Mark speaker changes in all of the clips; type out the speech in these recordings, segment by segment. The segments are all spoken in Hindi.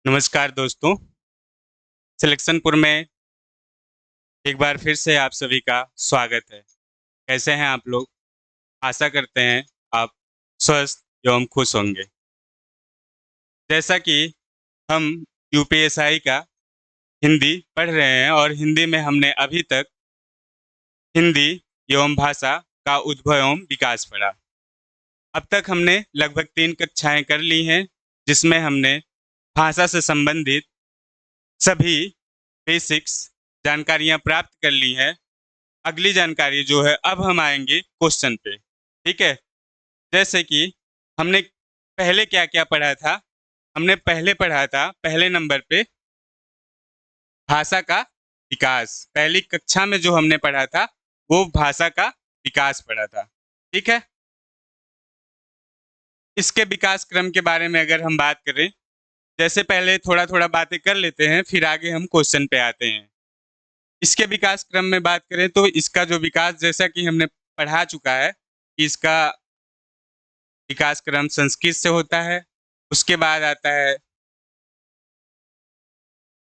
Speaker 1: नमस्कार दोस्तों, सिलेक्शनपुर में एक बार फिर से आप सभी का स्वागत है। कैसे हैं आप लोग? आशा करते हैं आप स्वस्थ एवं खुश होंगे। जैसा कि हम यूपीएसआई का हिंदी पढ़ रहे हैं और हिंदी में हमने अभी तक हिंदी एवं भाषा का उद्भव एवं विकास पढ़ा। अब तक हमने लगभग 3 कक्षाएं कर ली हैं, जिसमें हमने भाषा से संबंधित सभी बेसिक्स जानकारियां प्राप्त कर ली हैं। अगली जानकारी जो है, अब हम आएंगे क्वेश्चन पे। ठीक है, जैसे कि हमने पहले क्या क्या पढ़ा था। हमने पहले पढ़ा था पहले नंबर पे भाषा का विकास। पहली कक्षा में जो हमने पढ़ा था वो भाषा का विकास पढ़ा था। ठीक है, इसके विकास क्रम के बारे में अगर हम बात करें, जैसे पहले थोड़ा थोड़ा बातें कर लेते हैं, फिर आगे हम क्वेश्चन पे आते हैं। इसके विकास क्रम में बात करें तो इसका जो विकास, जैसा कि हमने पढ़ा चुका है कि इसका विकास क्रम संस्कृत से होता है। उसके बाद आता है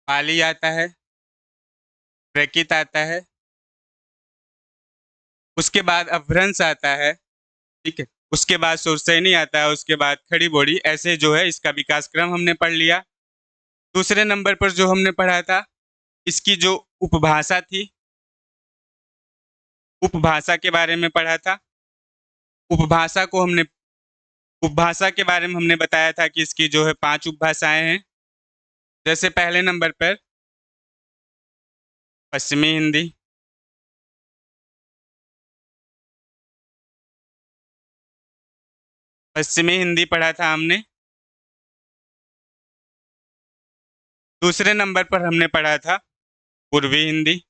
Speaker 1: पाली, आता है प्राकृत, आता है उसके बाद अपभ्रंश आता है। ठीक है, उसके बाद सुरसैनी आता है, उसके बाद खड़ी बोड़ी। ऐसे जो है इसका विकास क्रम हमने पढ़ लिया। दूसरे नंबर पर जो हमने पढ़ा था, इसकी जो उपभाषा थी, उपभाषा के बारे में पढ़ा था। उपभाषा को हमने उपभाषा के बारे में हमने बताया था कि इसकी जो है 5 उपभाषाएं हैं। जैसे पहले नंबर पर पश्चिमी हिंदी, पश्चिमी हिंदी पढ़ा था हमने। दूसरे नंबर पर हमने पढ़ा था पूर्वी हिंदी।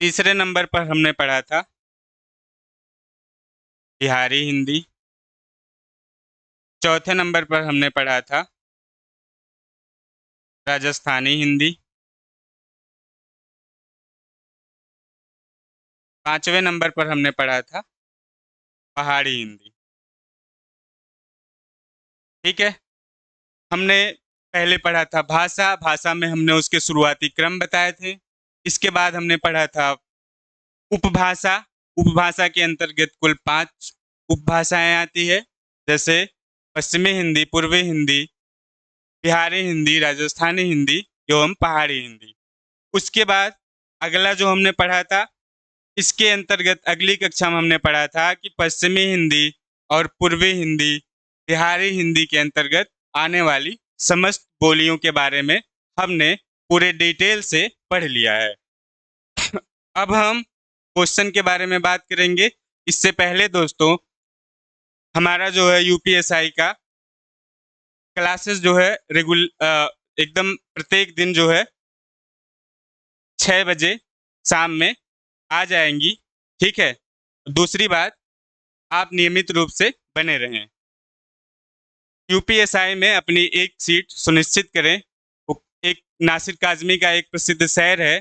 Speaker 1: तीसरे नंबर पर हमने पढ़ा था बिहारी हिंदी। चौथे नंबर पर हमने पढ़ा था राजस्थानी हिंदी। पांचवें नंबर पर हमने पढ़ा था पहाड़ी हिंदी। ठीक है, हमने पहले पढ़ा था भाषा। भाषा में हमने उसके शुरुआती क्रम बताए थे। इसके बाद हमने पढ़ा था उपभाषा। उपभाषा के अंतर्गत कुल 5 उपभाषाएं आती है, जैसे पश्चिमी हिंदी, पूर्वी हिंदी, बिहारी हिंदी, राजस्थानी हिंदी एवं पहाड़ी हिंदी। उसके बाद अगला जो हमने पढ़ा था, इसके अंतर्गत अगली कक्षा में हमने पढ़ा था कि पश्चिमी हिंदी और पूर्वी हिंदी, बिहारी हिंदी के अंतर्गत आने वाली समस्त बोलियों के बारे में हमने पूरे डिटेल से पढ़ लिया है। अब हम क्वेश्चन के बारे में बात करेंगे। इससे पहले दोस्तों, हमारा जो है यूपीएसआई का क्लासेस जो है एकदम प्रत्येक दिन जो है 6 बजे शाम में आ जाएंगी। ठीक है, दूसरी बात, आप नियमित रूप से बने रहें। यूपीएसआई में अपनी एक सीट सुनिश्चित करें। एक नासिर काजमी का एक प्रसिद्ध शेर है,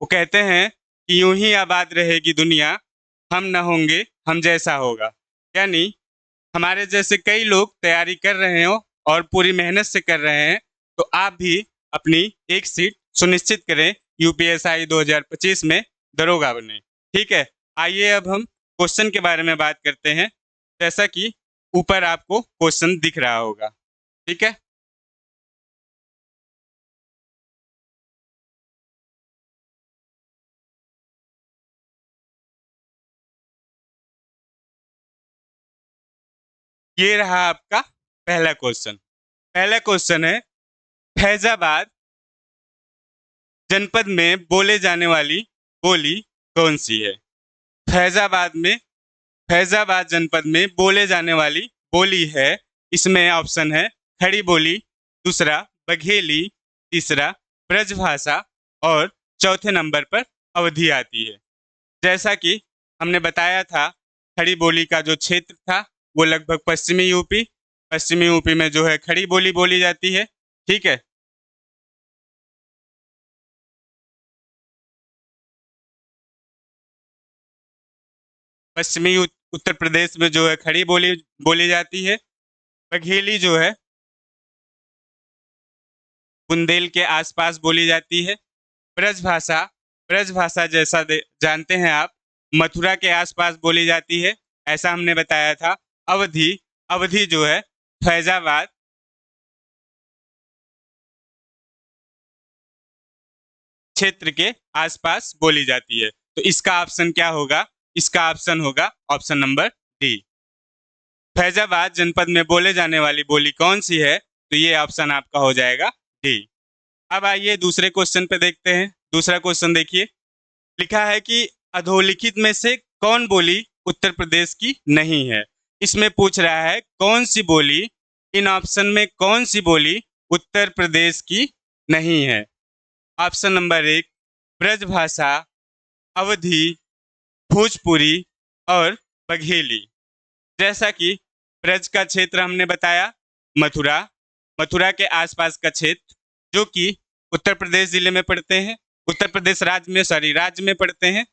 Speaker 1: वो कहते हैं कि यूं ही आबाद रहेगी दुनिया, हम न होंगे हम जैसा होगा। यानी हमारे जैसे कई लोग तैयारी कर रहे हो और पूरी मेहनत से कर रहे हैं, तो आप भी अपनी एक सीट सुनिश्चित करें यूपीएसआई 2025 में दरोगा बने। ठीक है, आइए अब हम क्वेश्चन के बारे में बात करते हैं। जैसा कि ऊपर आपको क्वेश्चन दिख रहा होगा। ठीक है, ये रहा आपका पहला क्वेश्चन। पहला क्वेश्चन है, फैजाबाद जनपद में बोले जाने वाली बोली कौन सी है? फैजाबाद में फैजाबाद जनपद में बोले जाने वाली बोली है, इसमें ऑप्शन है खड़ी बोली, दूसरा बघेली, तीसरा ब्रजभाषा और चौथे नंबर पर अवधी आती है। जैसा कि हमने बताया था, खड़ी बोली का जो क्षेत्र था वो लगभग पश्चिमी यूपी, पश्चिमी यूपी में जो है खड़ी बोली बोली जाती है। ठीक है, पश्चिमी उत्तर प्रदेश में जो है खड़ी बोली बोली जाती है। बघेली जो है बुंदेल के आसपास बोली जाती है। ब्रजभाषा, ब्रजभाषा जैसा जानते हैं आप, मथुरा के आसपास बोली जाती है, ऐसा हमने बताया था। अवधी, अवधी जो है फैजाबाद क्षेत्र के आसपास बोली जाती है। तो इसका ऑप्शन क्या होगा? इसका ऑप्शन होगा ऑप्शन नंबर डी। फैजाबाद जनपद में बोले जाने वाली बोली कौन सी है? तो ये ऑप्शन आपका हो जाएगा डी। अब आइए दूसरे क्वेश्चन पे देखते हैं। दूसरा क्वेश्चन देखिए, लिखा है कि अधोलिखित में से कौन बोली उत्तर प्रदेश की नहीं है? इसमें पूछ रहा है कौन सी बोली, इन ऑप्शन में कौन सी बोली उत्तर प्रदेश की नहीं है? ऑप्शन नंबर 1 ब्रजभाषा, अवधी, भोजपुरी और बघेली। जैसा कि ब्रज का क्षेत्र हमने बताया मथुरा, मथुरा के आसपास का क्षेत्र जो कि उत्तर प्रदेश जिले में पड़ते हैं, उत्तर प्रदेश राज्य में पड़ते हैं।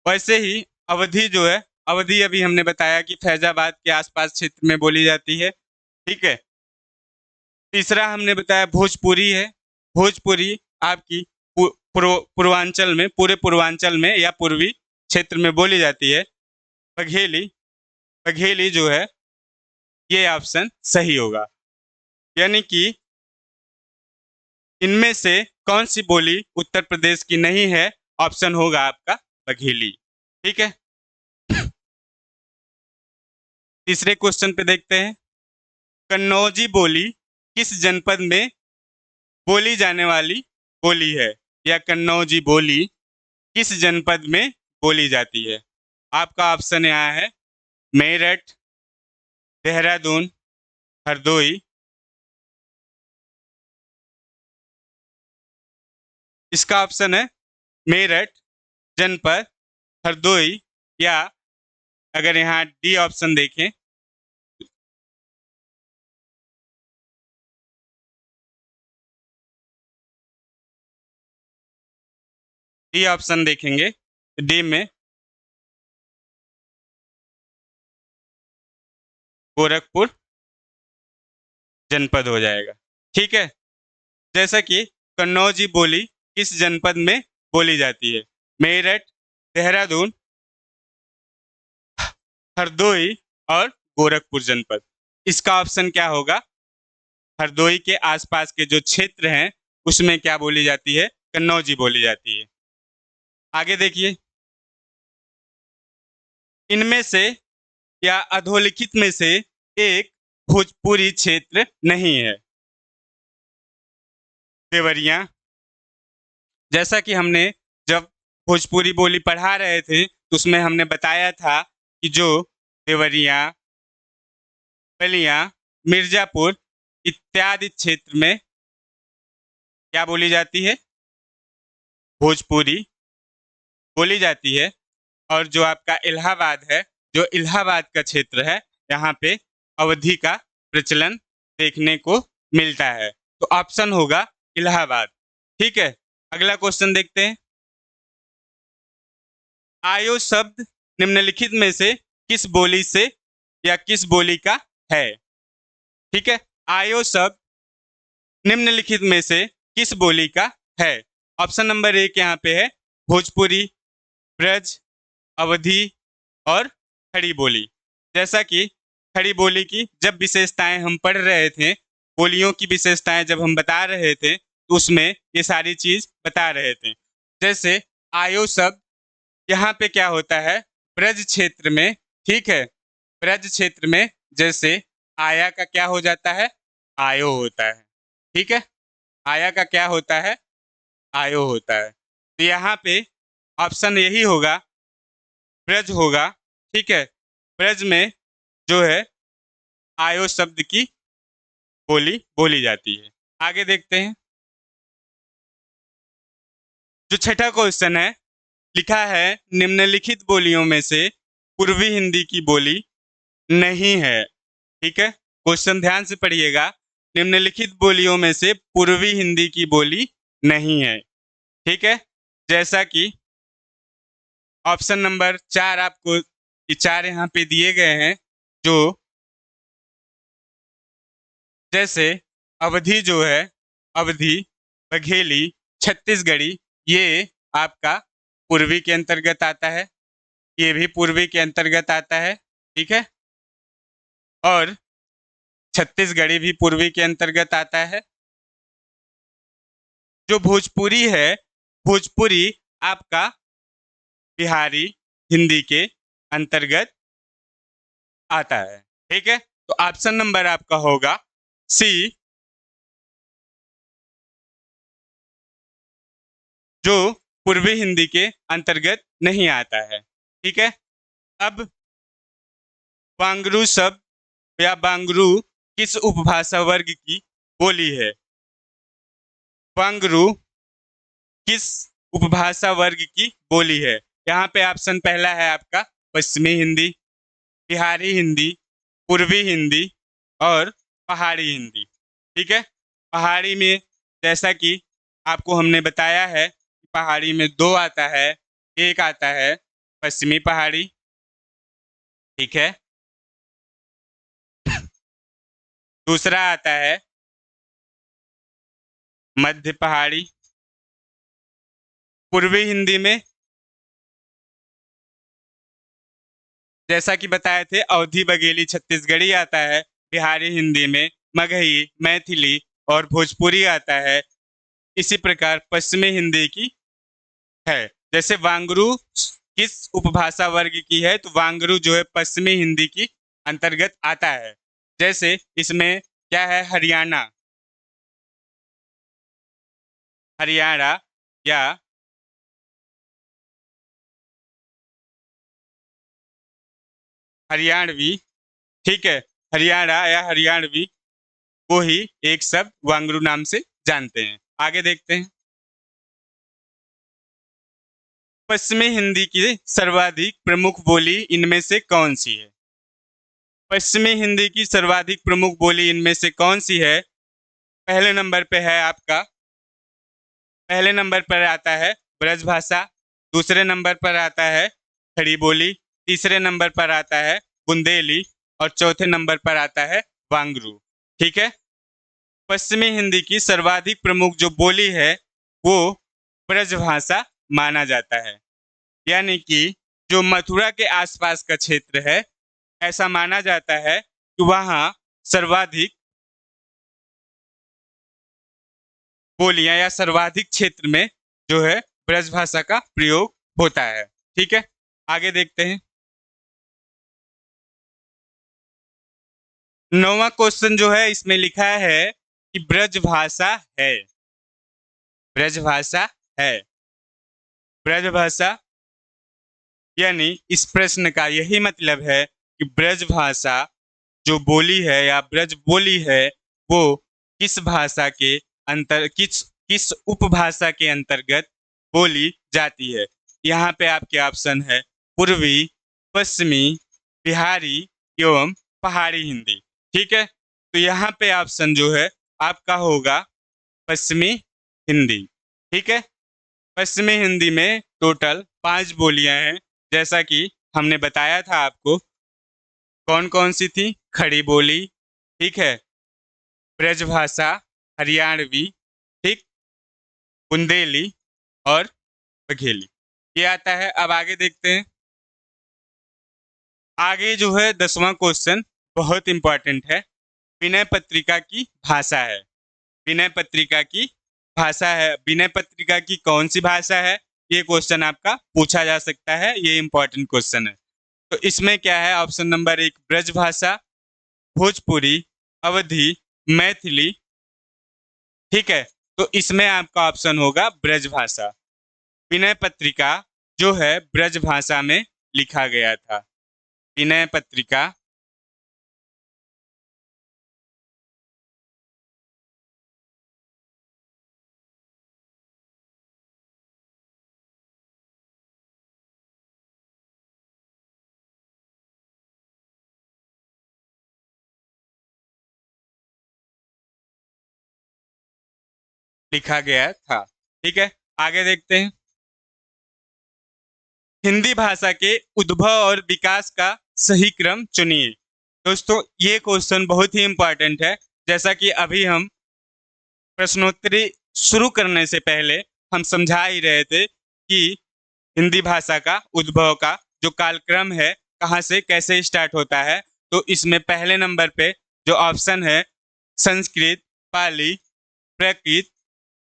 Speaker 1: वैसे ही अवधी जो है, अवधी अभी हमने बताया कि फैजाबाद के आसपास क्षेत्र में बोली जाती है। ठीक है, तीसरा हमने बताया भोजपुरी है। भोजपुरी आपकी पूर्वांचल में, पूरे पूर्वांचल में या पूर्वी क्षेत्र में बोली जाती है। बघेली, बघेली जो है ये ऑप्शन सही होगा, यानी कि इनमें से कौन सी बोली उत्तर प्रदेश की नहीं है? ऑप्शन होगा आपका बघेली। ठीक है, तीसरे क्वेश्चन पे देखते हैं, कन्नौजी बोली किस जनपद में बोली जाने वाली बोली है? या कन्नौजी बोली किस जनपद में बोली जाती है? आपका ऑप्शन यहाँ है मेरठ, देहरादून, हरदोई। इसका ऑप्शन है मेरठ जनपद, हरदोई, या अगर यहाँ डी ऑप्शन देखें, डी ऑप्शन देखेंगे, डी में गोरखपुर जनपद हो जाएगा। ठीक है, जैसा कि कन्नौजी बोली किस जनपद में बोली जाती है? मेरठ, देहरादून, हरदोई और गोरखपुर जनपद। इसका ऑप्शन क्या होगा? हरदोई के आसपास के जो क्षेत्र हैं उसमें क्या बोली जाती है? कन्नौजी बोली जाती है। आगे देखिए, इनमें से या अधोलिखित में से एक भोजपुरी क्षेत्र नहीं है। देवरिया, जैसा कि हमने जब भोजपुरी बोली पढ़ा रहे थे तो उसमें हमने बताया था कि जो देवरिया, बलिया, मिर्जापुर इत्यादि क्षेत्र में क्या बोली जाती है? भोजपुरी बोली जाती है। और जो आपका इलाहाबाद है, जो इलाहाबाद का क्षेत्र है, यहाँ पे अवधी का प्रचलन देखने को मिलता है। तो ऑप्शन होगा इलाहाबाद। ठीक है, अगला क्वेश्चन देखते हैं, आयो शब्द निम्नलिखित में से किस बोली से या किस बोली का है? ठीक है, आयो शब्द निम्नलिखित में से किस बोली का है? ऑप्शन नंबर 1 यहाँ पे है भोजपुरी, ब्रज, अवधी और खड़ी बोली। जैसा कि खड़ी बोली की जब विशेषताएं हम पढ़ रहे थे, बोलियों की विशेषताएं जब हम बता रहे थे तो उसमें ये सारी चीज बता रहे थे। जैसे आयो शब्द, यहाँ पे क्या होता है? ब्रज क्षेत्र में, ठीक है, ब्रज क्षेत्र में जैसे आया का क्या हो जाता है? आयो होता है। ठीक है, आया का क्या होता है? आयो होता है। तो यहाँ पे ऑप्शन यही होगा, ब्रज होगा। ठीक है, ब्रज में जो है आयो शब्द की बोली बोली जाती है। आगे देखते हैं, जो छठा क्वेश्चन है, लिखा है निम्नलिखित बोलियों में से पूर्वी हिंदी की बोली नहीं है। ठीक है, क्वेश्चन ध्यान से पढ़िएगा। निम्नलिखित बोलियों में से पूर्वी हिंदी की बोली नहीं है। ठीक है, जैसा कि ऑप्शन नंबर 4 आपको ये 4 यहाँ पे दिए गए हैं, जो जैसे अवधी जो है, अवधी, बघेली, छत्तीसगढ़ी, ये आपका पूर्वी के अंतर्गत आता है। ये भी पूर्वी के अंतर्गत आता है। ठीक है, और छत्तीसगढ़ी भी पूर्वी के अंतर्गत आता है। जो भोजपुरी है, भोजपुरी आपका बिहारी हिंदी के अंतर्गत आता है। ठीक है, तो ऑप्शन नंबर आपका होगा सी, जो पूर्वी हिंदी के अंतर्गत नहीं आता है। ठीक है, अब बांगरू शब्द या बांगरू किस उपभाषा वर्ग की बोली है? बांगरू किस उपभाषा वर्ग की बोली है? यहाँ पे ऑप्शन पहला है आपका पश्चिमी हिंदी, बिहारी हिंदी, पूर्वी हिंदी और पहाड़ी हिंदी। ठीक है, पहाड़ी में जैसा कि आपको हमने बताया है, पहाड़ी में 2 आता है। एक आता है पश्चिमी पहाड़ी, ठीक है, दूसरा आता है मध्य पहाड़ी। पूर्वी हिंदी में जैसा कि बताए थे, अवधी, बघेली, छत्तीसगढ़ी आता है। बिहारी हिंदी में मगही, मैथिली और भोजपुरी आता है। इसी प्रकार पश्चिमी हिंदी की है। जैसे वांगरू किस उपभाषा वर्ग की है, तो वांगरू जो है पश्चिमी हिंदी की अंतर्गत आता है। जैसे इसमें क्या है, हरियाणा, हरियाणा या हरियाणवी, ठीक है, हरियाणा या हरियाणवी को ही एक शब्द वांगरू नाम से जानते हैं। आगे देखते हैं। पश्चिमी हिंदी की सर्वाधिक प्रमुख बोली इनमें से कौन सी है? पश्चिमी हिंदी की सर्वाधिक प्रमुख बोली इनमें से कौन सी है? पहले नंबर पे है आपका, पहले नंबर पर आता है ब्रजभाषा, दूसरे नंबर पर आता है खड़ी बोली, तीसरे नंबर पर आता है बुंदेली और चौथे नंबर पर आता है वांगरू। ठीक है, पश्चिमी हिंदी की सर्वाधिक प्रमुख जो बोली है वो ब्रजभाषा माना जाता है। यानी कि जो मथुरा के आसपास का क्षेत्र है, ऐसा माना जाता है कि वहाँ सर्वाधिक बोलियां या सर्वाधिक क्षेत्र में जो है ब्रजभाषा का प्रयोग होता है। ठीक है, आगे देखते हैं। 9वां क्वेश्चन जो है, इसमें लिखा है कि ब्रजभाषा है, ब्रजभाषा है, ब्रजभाषा, यानी इस प्रश्न का यही मतलब है कि ब्रजभाषा जो बोली है या ब्रज बोली है, वो किस भाषा के किस किस उपभाषा के अंतर्गत बोली जाती है। यहाँ पे आपके ऑप्शन है पूर्वी, पश्चिमी, बिहारी एवं पहाड़ी हिंदी। ठीक है, तो यहाँ पे ऑप्शन जो है आपका होगा पश्चिमी हिंदी। ठीक है, पश्चिमी हिंदी में टोटल 5 बोलियां हैं, जैसा कि हमने बताया था आपको। कौन कौन सी थी? खड़ी बोली, ठीक है, ब्रजभाषा, हरियाणवी, ठीक, बुंदेली और बघेली, ये आता है। अब आगे देखते हैं। आगे जो है 10वां क्वेश्चन बहुत इंपॉर्टेंट है। विनय पत्रिका की भाषा है, विनय पत्रिका की भाषा है, विनय पत्रिका की कौन सी भाषा है, ये क्वेश्चन आपका पूछा जा सकता है। ये इंपॉर्टेंट क्वेश्चन है। तो इसमें क्या है, ऑप्शन नंबर 1 ब्रजभाषा, भोजपुरी, अवधी, मैथिली। ठीक है, तो इसमें आपका ऑप्शन होगा ब्रजभाषा। विनय पत्रिका जो है ब्रजभाषा में लिखा गया था। विनय पत्रिका लिखा गया था। ठीक है, आगे देखते हैं। हिंदी भाषा के उद्भव और विकास का सही क्रम चुनिए। दोस्तों, ये क्वेश्चन बहुत ही इंपॉर्टेंट है। जैसा कि अभी हम प्रश्नोत्तरी शुरू करने से पहले हम समझा ही रहे थे कि हिंदी भाषा का उद्भव का जो कालक्रम है, कहाँ से कैसे स्टार्ट होता है। तो इसमें पहले नंबर पे जो ऑप्शन है, संस्कृत, पाली, प्राकृत,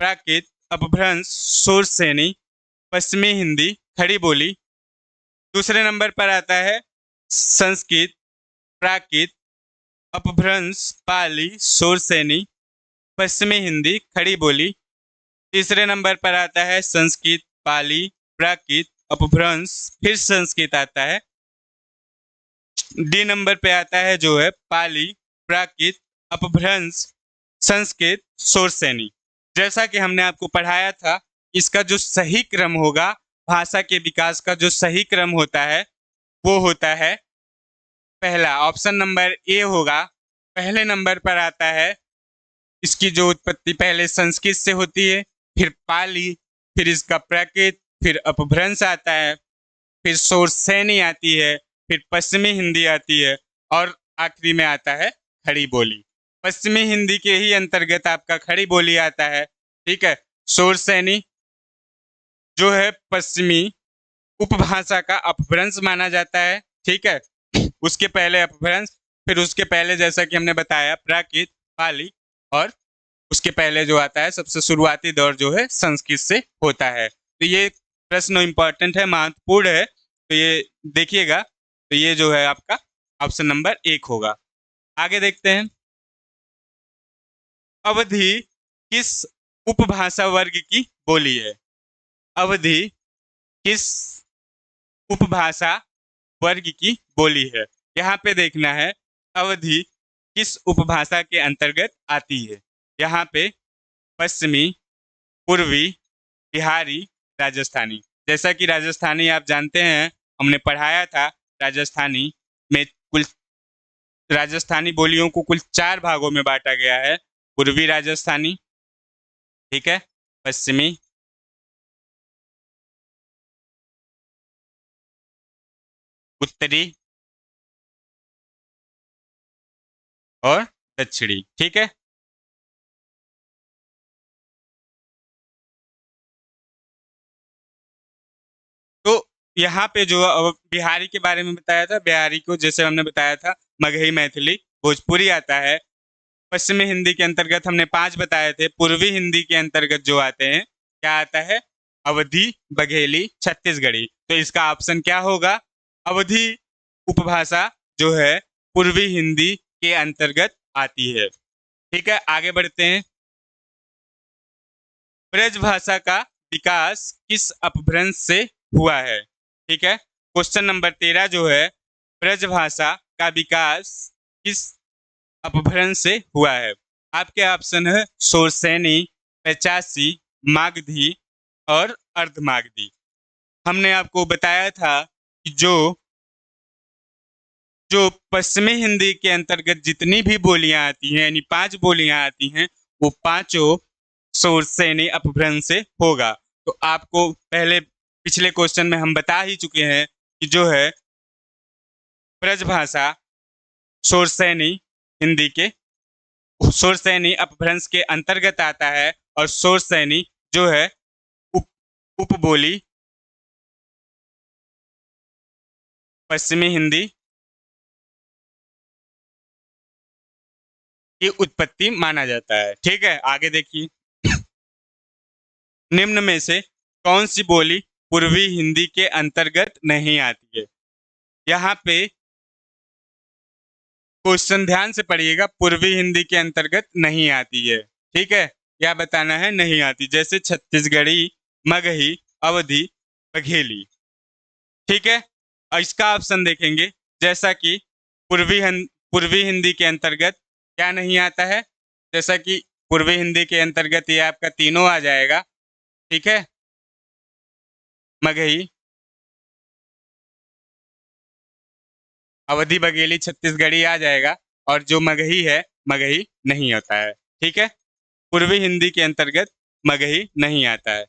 Speaker 1: प्राकृत, अपभ्रंश, शूरसेनी, पश्चिमी हिंदी, खड़ी बोली। दूसरे नंबर पर आता है संस्कृत, प्राकृत, अपभ्रंश, पाली, शूरसेनी, पश्चिमी हिंदी, खड़ी बोली। तीसरे नंबर पर आता है संस्कृत, पाली, प्राकृत, अपभ्रंश, फिर संस्कृत आता है। डी नंबर पे आता है जो है पाली, प्राकृत, अपभ्रंश, संस्कृत, शूरसेनी। जैसा कि हमने आपको पढ़ाया था, इसका जो सही क्रम होगा, भाषा के विकास का जो सही क्रम होता है, वो होता है पहला ऑप्शन नंबर ए होगा। पहले नंबर पर आता है, इसकी जो उत्पत्ति पहले संस्कृत से होती है, फिर पाली, फिर इसका प्राकृत, फिर अपभ्रंश आता है, फिर शूरसेनी आती है, फिर पश्चिमी हिंदी आती है, और आखिरी में आता है खड़ी बोली। पश्चिमी हिंदी के ही अंतर्गत आपका खड़ी बोली आता है। ठीक है, शूरसेनी जो है पश्चिमी उपभाषा का अपभ्रंश माना जाता है। ठीक है, उसके पहले अपभ्रंश, फिर उसके पहले जैसा कि हमने बताया प्राकृत, पाली, और उसके पहले जो आता है सबसे शुरुआती दौर जो है संस्कृत से होता है। तो ये प्रश्न इंपॉर्टेंट है, महत्वपूर्ण है, तो ये देखिएगा। तो ये जो है आपका ऑप्शन नंबर 1 होगा। आगे देखते हैं। अवधि किस उपभाषा वर्ग की बोली है? अवधि किस उपभाषा वर्ग की बोली है? यहाँ पे देखना है अवधि किस उपभाषा के अंतर्गत आती है। यहाँ पे पश्चिमी, पूर्वी, बिहारी, राजस्थानी। जैसा कि राजस्थानी आप जानते हैं, हमने पढ़ाया था, राजस्थानी में कुल राजस्थानी बोलियों को कुल 4 भागों में बांटा गया है। पूर्वी राजस्थानी, ठीक है, पश्चिमी, उत्तरी और दक्षिणी। ठीक है, तो यहाँ पे जो बिहारी के बारे में बताया था, बिहारी को जैसे हमने बताया था मगही, मैथिली, भोजपुरी आता है। पश्चिमी हिंदी के अंतर्गत हमने 5 बताए थे। पूर्वी हिंदी के अंतर्गत जो आते हैं, क्या आता है? अवधी, बघेली, छत्तीसगढ़ी। तो इसका ऑप्शन क्या होगा? अवधी उपभाषा जो है पूर्वी हिंदी के अंतर्गत आती है। ठीक है, आगे बढ़ते हैं। ब्रज भाषा का विकास किस अपभ्रंश से हुआ है? ठीक है, क्वेश्चन नंबर 13 जो है, ब्रज भाषा का विकास किस अपभ्रंश से हुआ है? आपके ऑप्शन है शूरसेनी, पैचासी, मागधी और अर्धमागधी। हमने आपको बताया था कि जो जो पश्चिमी हिंदी के अंतर्गत जितनी भी बोलियां आती हैं, यानी 5 बोलियां आती हैं, वो पांचों शूरसेनी अपभ्रंश से होगा। तो आपको पहले पिछले क्वेश्चन में हम बता ही चुके हैं कि जो है ब्रजभाषा शूरसेनी हिंदी के शूरसेनी अपभ्रंश के अंतर्गत आता है, और शूरसेनी जो है उप उपबोली पश्चिमी हिंदी की उत्पत्ति माना जाता है। ठीक है, आगे देखिए। निम्न में से कौन सी बोली पूर्वी हिंदी के अंतर्गत नहीं आती है? यहाँ पे क्वेश्चन ध्यान से पढ़िएगा, पूर्वी हिंदी के अंतर्गत नहीं आती है। ठीक है, क्या बताना है? नहीं आती। जैसे छत्तीसगढ़ी, मगही, अवधी, बघेली। ठीक है, और इसका ऑप्शन देखेंगे, जैसा कि पूर्वी हिंदी के अंतर्गत क्या नहीं आता है? जैसा कि पूर्वी हिंदी के अंतर्गत ये आपका तीनों आ जाएगा। ठीक है, मगही, अवधी, बघेली, छत्तीसगढ़ी आ जाएगा, और जो मगही है, मगही नहीं होता है। ठीक है, पूर्वी हिंदी के अंतर्गत मगही नहीं आता है।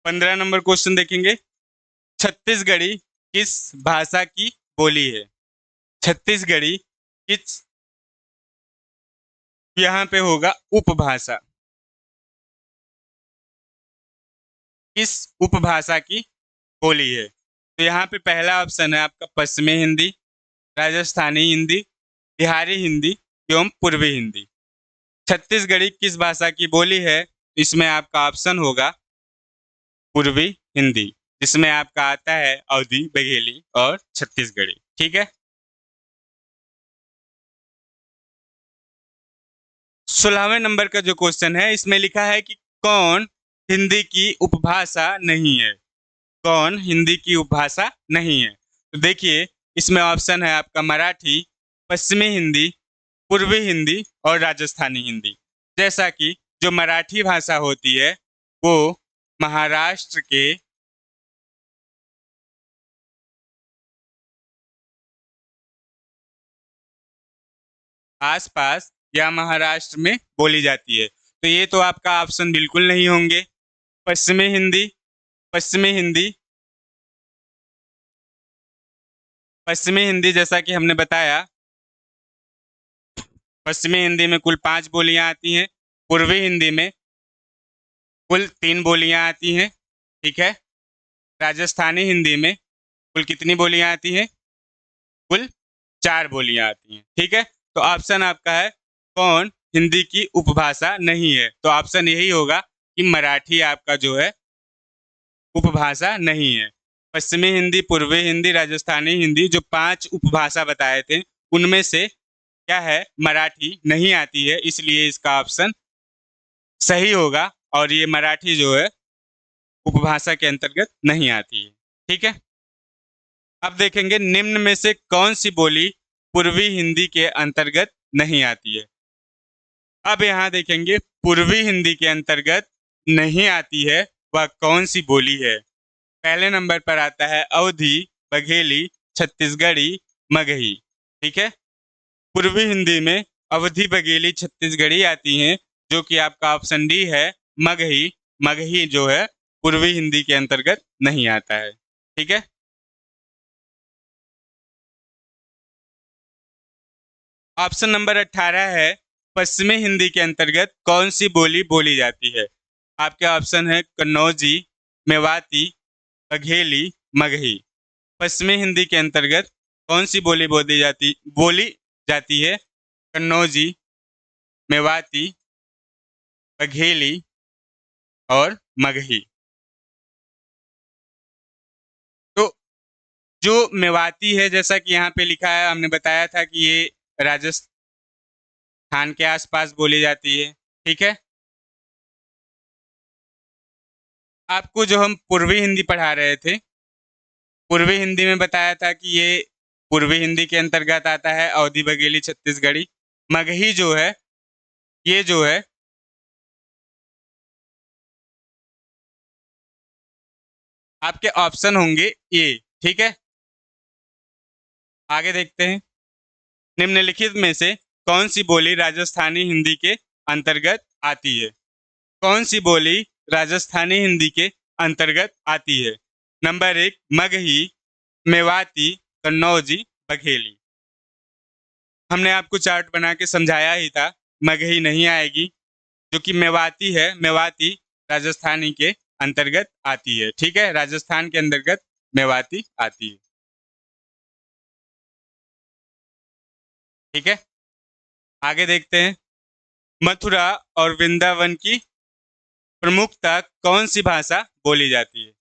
Speaker 1: पंद्रह नंबर क्वेश्चन देखेंगे। छत्तीसगढ़ी किस भाषा की बोली है? छत्तीसगढ़ी किस, यहाँ पे होगा उपभाषा। किस उपभाषा की बोली है? तो यहाँ पे पहला ऑप्शन है आपका पश्चिमी हिंदी, राजस्थानी हिंदी, बिहारी हिंदी एवं पूर्वी हिंदी। छत्तीसगढ़ी किस भाषा की बोली है? इसमें आपका ऑप्शन होगा पूर्वी हिंदी, जिसमें आपका आता है अवधी, बघेली और छत्तीसगढ़ी। ठीक है। 16वें नंबर का जो क्वेश्चन है, इसमें लिखा है कि कौन हिंदी की उपभाषा नहीं है? कौन हिंदी की उपभाषा नहीं है? तो देखिए, इसमें ऑप्शन है आपका मराठी, पश्चिमी हिंदी, पूर्वी हिंदी और राजस्थानी हिंदी। जैसा कि जो मराठी भाषा होती है वो महाराष्ट्र के आसपास या महाराष्ट्र में बोली जाती है। तो ये तो आपका ऑप्शन बिल्कुल नहीं होंगे। पश्चिमी हिंदी, पश्चिमी हिंदी, पश्चिमी हिंदी जैसा कि हमने बताया, पश्चिमी हिंदी में कुल 5 बोलियां आती हैं। पूर्वी हिंदी में कुल 3 बोलियां आती हैं। ठीक है। राजस्थानी हिंदी में कुल कितनी बोलियां आती हैं? कुल 4 बोलियां आती हैं। ठीक है। तो ऑप्शन आपका है कौन हिंदी की उपभाषा नहीं है? तो ऑप्शन यही होगा कि मराठी आपका जो है उपभाषा नहीं है। पश्चिमी हिंदी, पूर्वी हिंदी, राजस्थानी हिंदी, जो 5 उपभाषा बताए थे उनमें से क्या है, मराठी नहीं आती है, इसलिए इसका ऑप्शन सही होगा और ये मराठी जो है उपभाषा के अंतर्गत नहीं आती है। ठीक है। अब देखेंगे निम्न में से कौन सी बोली पूर्वी हिंदी के अंतर्गत नहीं आती है। अब यहाँ देखेंगे पूर्वी हिंदी के अंतर्गत नहीं आती है वह कौन सी बोली है। पहले नंबर पर आता है अवधी, बघेली, छत्तीसगढ़ी, मगही। ठीक है। पूर्वी हिंदी में अवधी, बघेली, छत्तीसगढ़ी आती हैं, जो कि आपका ऑप्शन डी है मगही। मगही जो है पूर्वी हिंदी के अंतर्गत नहीं आता है। ठीक है। ऑप्शन नंबर 18 है पश्चिमी हिंदी के अंतर्गत कौन सी बोली बोली जाती है। आपके ऑप्शन है कन्नौजी, मेवाती, बघेली, मगही। पश्चिमी हिंदी के अंतर्गत कौन सी बोली जाती है? कन्नौजी, मेवाती, बघेली और मगही। तो जो मेवाती है, जैसा कि यहाँ पे लिखा है, हमने बताया था कि ये राजस्थान के आसपास बोली जाती है। ठीक है। आपको जो हम पूर्वी हिंदी पढ़ा रहे थे, पूर्वी हिंदी में बताया था कि ये पूर्वी हिंदी के अंतर्गत आता है अवधी, बघेली, छत्तीसगढ़ी। मगही जो है ये जो है आपके ऑप्शन होंगे ये। ठीक है। आगे देखते हैं। निम्नलिखित में से कौन सी बोली राजस्थानी हिंदी के अंतर्गत आती है? कौन सी बोली राजस्थानी हिंदी के अंतर्गत आती है? नंबर 1 मगही, मेवाती, कन्नौजी, बघेली। हमने आपको चार्ट बना के समझाया ही था, मगही नहीं आएगी। जो कि मेवाती है, मेवाती राजस्थानी के अंतर्गत आती है। ठीक है। राजस्थान के अंतर्गत मेवाती आती है। ठीक है। आगे देखते हैं। मथुरा और वृंदावन की प्रमुखता कौन सी भाषा बोली जाती है?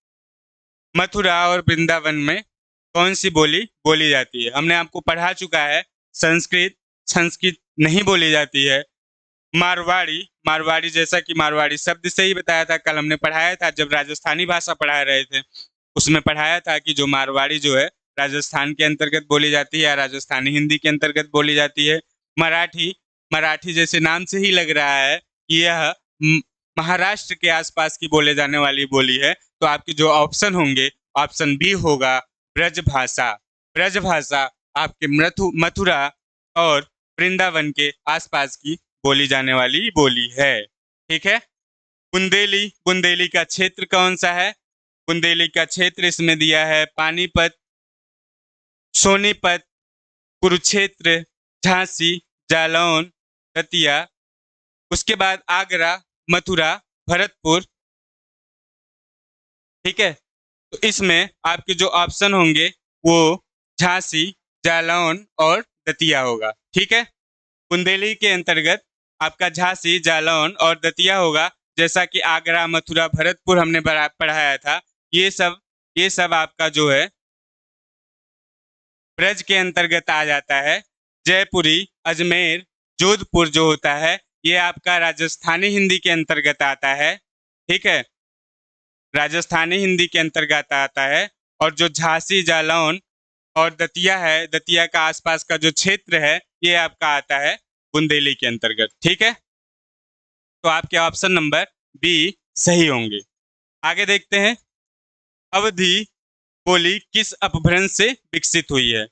Speaker 1: मथुरा और वृंदावन में कौन सी बोली बोली जाती है? हमने आपको पढ़ा चुका है संस्कृत। संस्कृत नहीं बोली जाती है। मारवाड़ी, मारवाड़ी जैसा कि मारवाड़ी शब्द से ही बताया था, कल हमने पढ़ाया था जब राजस्थानी भाषा पढ़ा रहे थे, उसमें पढ़ाया था कि जो मारवाड़ी जो है राजस्थान के अंतर्गत बोली जाती है या राजस्थानी हिंदी के अंतर्गत बोली जाती है। मराठी, मराठी जैसे नाम से ही लग रहा है कि यह महाराष्ट्र के आसपास की बोले जाने वाली बोली है। तो आपके जो ऑप्शन होंगे, ऑप्शन बी होगा ब्रज भाषा। ब्रज भाषा आपके मथुरा और वृंदावन के आसपास की बोली जाने वाली बोली है। ठीक है। बुंदेली, बुंदेली का क्षेत्र कौन सा है? बुंदेली का क्षेत्र इसमें दिया है पानीपत, सोनीपत, कुरुक्षेत्र, झांसी, जालौन, दतिया, उसके बाद आगरा, मथुरा, भरतपुर। ठीक है। तो इसमें आपके जो ऑप्शन होंगे वो झांसी, जालौन और दतिया होगा। ठीक है। बुंदेली के अंतर्गत आपका झांसी, जालौन और दतिया होगा। जैसा कि आगरा, मथुरा, भरतपुर हमने पढ़ाया था, ये सब आपका जो है ब्रज के अंतर्गत आ जाता है। जयपुरी, अजमेर, जोधपुर जो होता है ये आपका राजस्थानी हिंदी के अंतर्गत आता है। ठीक है। राजस्थानी हिंदी के अंतर्गत आता है। और जो झांसी, जालौन और दतिया है, दतिया का आसपास का जो क्षेत्र है ये आपका आता है बुंदेली के अंतर्गत। ठीक है। तो आपके ऑप्शन नंबर बी सही होंगे। आगे देखते हैं, अवधी बोली किस अपभ्रंश से विकसित हुई है?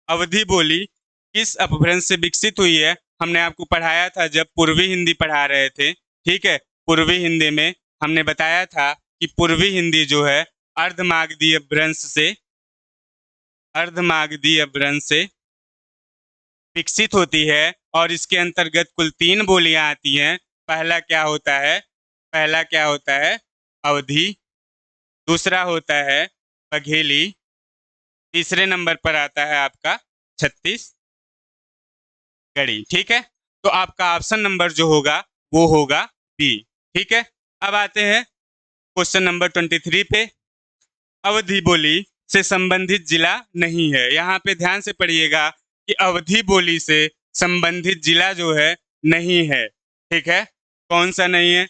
Speaker 1: अवधी बोली किस अपभ्रंश से विकसित हुई है? हमने आपको पढ़ाया था जब पूर्वी हिंदी पढ़ा रहे थे। ठीक है। पूर्वी हिंदी में हमने बताया था कि पूर्वी हिंदी जो है अर्धमागधीय अपभ्रंश से विकसित होती है और इसके अंतर्गत कुल 3 बोलियां आती हैं। पहला क्या होता है? अवधी। दूसरा होता है बघेली। तीसरे नंबर पर आता है आपका छत्तीसगढ़ी। ठीक है। तो आपका ऑप्शन नंबर जो होगा वो होगा बी। ठीक है। अब आते हैं क्वेश्चन नंबर 23 पे। अवधी बोली से संबंधित जिला नहीं है। यहाँ पे ध्यान से पढ़िएगा कि अवधी बोली से संबंधित जिला जो है नहीं है। ठीक है। कौन सा नहीं है?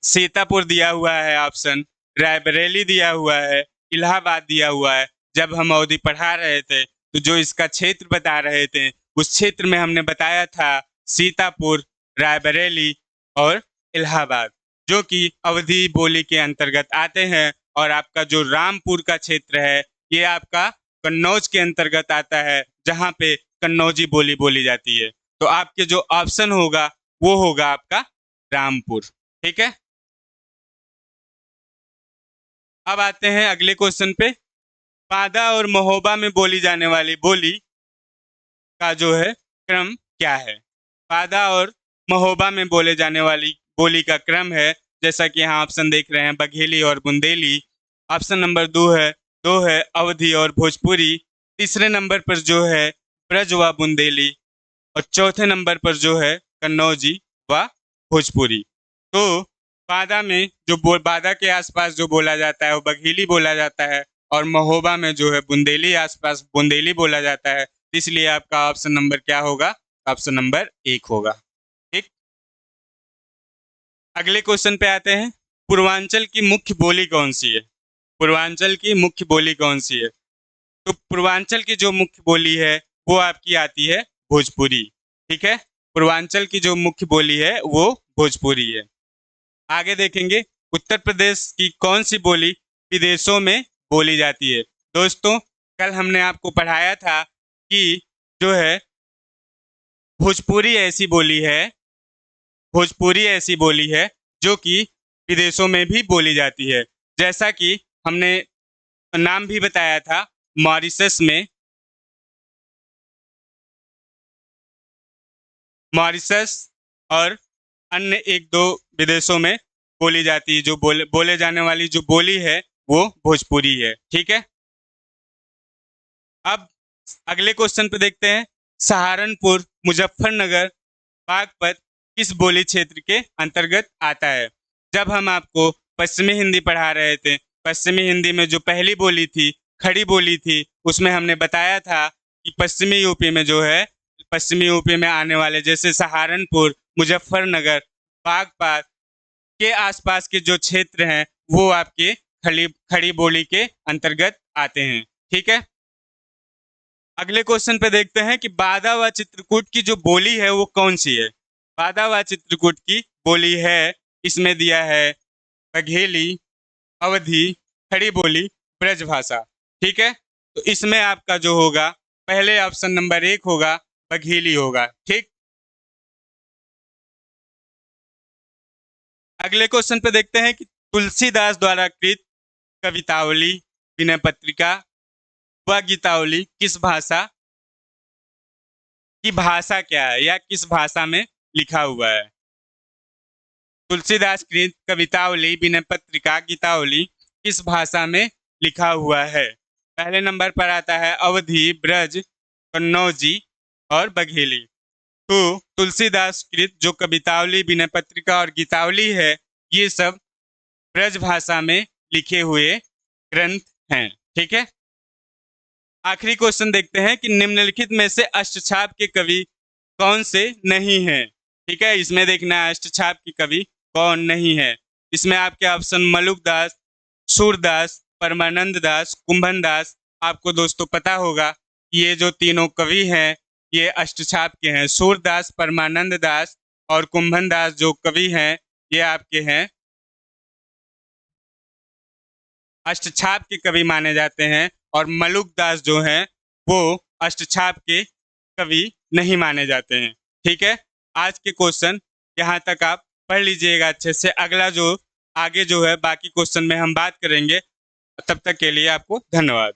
Speaker 1: सीतापुर दिया हुआ है ऑप्शन, रायबरेली दिया हुआ है, इलाहाबाद दिया हुआ है। जब हम अवधी पढ़ा रहे थे तो जो इसका क्षेत्र बता रहे थे उस क्षेत्र में हमने बताया था सीतापुर, रायबरेली और इलाहाबाद, जो कि अवधी बोली के अंतर्गत आते हैं। और आपका जो रामपुर का क्षेत्र है ये आपका कन्नौज के अंतर्गत आता है, जहाँ पे कन्नौजी बोली बोली जाती है। तो आपके जो ऑप्शन होगा वो होगा आपका रामपुर। ठीक है। अब आते हैं अगले क्वेश्चन पे। बादा और महोबा में बोली जाने वाली बोली का जो है क्रम क्या है? बादा और महोबा में बोले जाने वाली बोली का क्रम है, जैसा कि यहाँ ऑप्शन देख रहे हैं, बघेली और बुंदेली। ऑप्शन नंबर 2 है अवधी और भोजपुरी। तीसरे नंबर पर जो है ब्रज व बुंदेली और चौथे नंबर पर जो है कन्नौजी व भोजपुरी। तो बादा में जो बादा के आसपास जो बोला जाता है वो बघेली बोला जाता है और महोबा में जो है बुंदेली आसपास बुंदेली बोला जाता है। इसलिए आपका ऑप्शन नंबर क्या होगा? ऑप्शन नंबर 1 होगा। ठीक। अगले क्वेश्चन पे आते हैं। पूर्वांचल की मुख्य बोली कौन सी है? पूर्वांचल की मुख्य बोली कौन सी है? तो पूर्वांचल की जो मुख्य बोली है वो आपकी आती है भोजपुरी। ठीक है। पूर्वांचल की जो मुख्य बोली है वो भोजपुरी है। आगे देखेंगे, उत्तर प्रदेश की कौन सी बोली विदेशों में बोली जाती है? दोस्तों, कल हमने आपको पढ़ाया था कि जो है भोजपुरी ऐसी बोली है जो कि विदेशों में भी बोली जाती है। जैसा कि हमने नाम भी बताया था, मॉरिशस और अन्य 1-2 विदेशों में बोली जाती है। जो बोले जाने वाली जो बोली है वो भोजपुरी है। ठीक है। अब अगले क्वेश्चन पे देखते हैं, सहारनपुर, मुजफ्फरनगर, बागपत किस बोली क्षेत्र के अंतर्गत आता है? जब हम आपको पश्चिमी हिंदी पढ़ा रहे थे, पश्चिमी हिंदी में जो पहली बोली थी, खड़ी बोली थी, उसमें हमने बताया था कि पश्चिमी यूपी में आने वाले जैसे सहारनपुर, मुजफ्फरनगर, बागपत के आसपास के जो क्षेत्र हैं वो आपके खड़ी बोली के अंतर्गत आते हैं। ठीक है। अगले क्वेश्चन पे देखते हैं कि बाधा व चित्रकूट की जो बोली है वो कौन सी है? बाधा व चित्रकूट की बोली है, इसमें दिया है बघेली, अवधी, खड़ी बोली, ब्रजभाषा। ठीक है। तो इसमें आपका जो होगा पहले ऑप्शन नंबर 1 होगा, बघेली होगा। ठीक, अगले क्वेश्चन पे देखते हैं कि तुलसीदास द्वारा कृत कवितावली, विनय पत्रिका व गीतावली किस भाषा की भाषा क्या है या किस भाषा में लिखा हुआ है। तुलसीदास कृत कवितावली, विनय पत्रिका, गीतावली किस भाषा में लिखा हुआ है। पहले नंबर पर आता है अवधी, ब्रज, कन्नौजी और बघेली। तो तुलसीदास कृत जो कवितावली, विनय पत्रिका और गीतावली है, ये सब ब्रज भाषा में लिखे हुए ग्रंथ हैं। ठीक है, आखिरी क्वेश्चन देखते हैं कि निम्नलिखित में से अष्टछाप के कवि कौन से नहीं हैं। ठीक है, इसमें देखना है अष्टछाप की कवि कौन नहीं है। इसमें आपके ऑप्शन मलुक दास, सूरदास, परमानंद दास, कुंभन दास। आपको दोस्तों पता होगा ये जो तीनों कवि हैं ये अष्टछाप के हैं। सूरदास, परमानंद दास और कुंभन दास जो कवि हैं ये आपके हैं अष्टछाप के कवि माने जाते हैं, और मलुक दास जो हैं वो अष्टछाप के कवि नहीं माने जाते हैं। ठीक है, आज के क्वेश्चन यहाँ तक आप पढ़ लीजिएगा अच्छे से। अगला जो आगे जो है बाकी क्वेश्चन में हम बात करेंगे। तब तक के लिए आपको धन्यवाद।